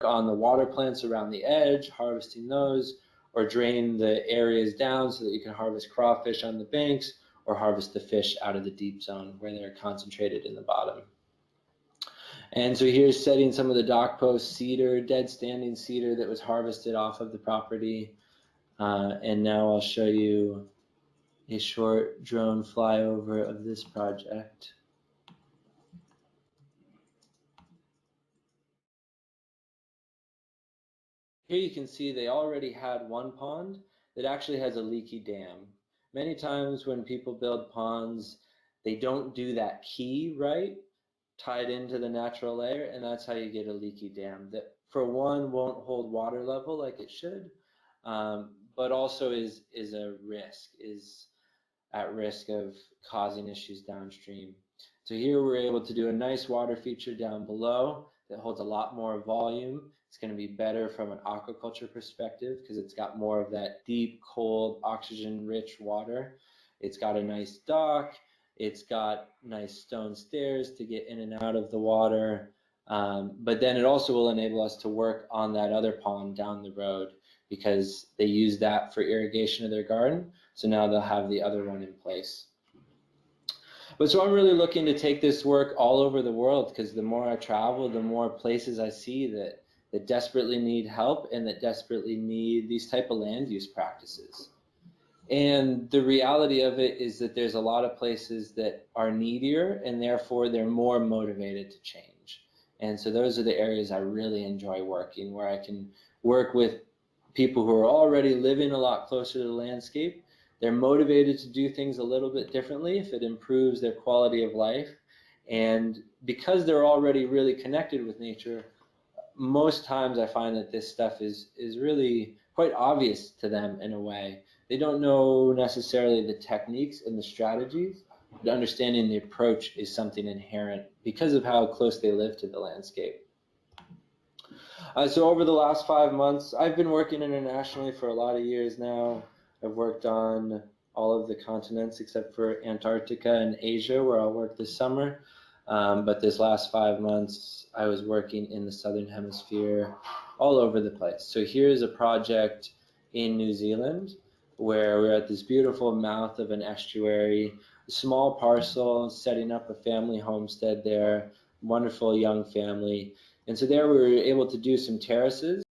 on the water plants around the edge, harvesting those, or drain the areas down so that you can harvest crawfish on the banks, or harvest the fish out of the deep zone where they're concentrated in the bottom. And so here's setting some of the dock post cedar, dead standing cedar that was harvested off of the property. And now I'll show you a short drone flyover of this project. Here you can see they already had one pond that actually has a leaky dam. Many times when people build ponds, they don't do that key right, tied into the natural layer, and that's how you get a leaky dam that, for one, won't hold water level like it should, but also is at risk of causing issues downstream. So here we're able to do a nice water feature down below that holds a lot more volume. It's going to be better from an aquaculture perspective because it's got more of that deep, cold, oxygen-rich water. It's got a nice dock. It's got nice stone stairs to get in and out of the water. But then it also will enable us to work on that other pond down the road because they use that for irrigation of their garden. So now they'll have the other one in place. But so I'm really looking to take this work all over the world because the more I travel, the more places I see that desperately need help and that desperately need these type of land use practices. And the reality of it is that there's a lot of places that are needier and therefore they're more motivated to change. And so those are the areas I really enjoy working, where I can work with people who are already living a lot closer to the landscape. They're motivated to do things a little bit differently if it improves their quality of life. And because they're already really connected with nature, most times I find that this stuff is really quite obvious to them in a way. They don't know necessarily the techniques and the strategies, but understanding the approach is something inherent because of how close they live to the landscape. So over the last 5 months, I've been working internationally for a lot of years now. I've worked on all of the continents except for Antarctica and Asia, where I'll work this summer. But this last 5 months, I was working in the Southern Hemisphere all over the place. So here's a project in New Zealand where we're at this beautiful mouth of an estuary, a small parcel, setting up a family homestead there, wonderful young family. And so there we were able to do some terraces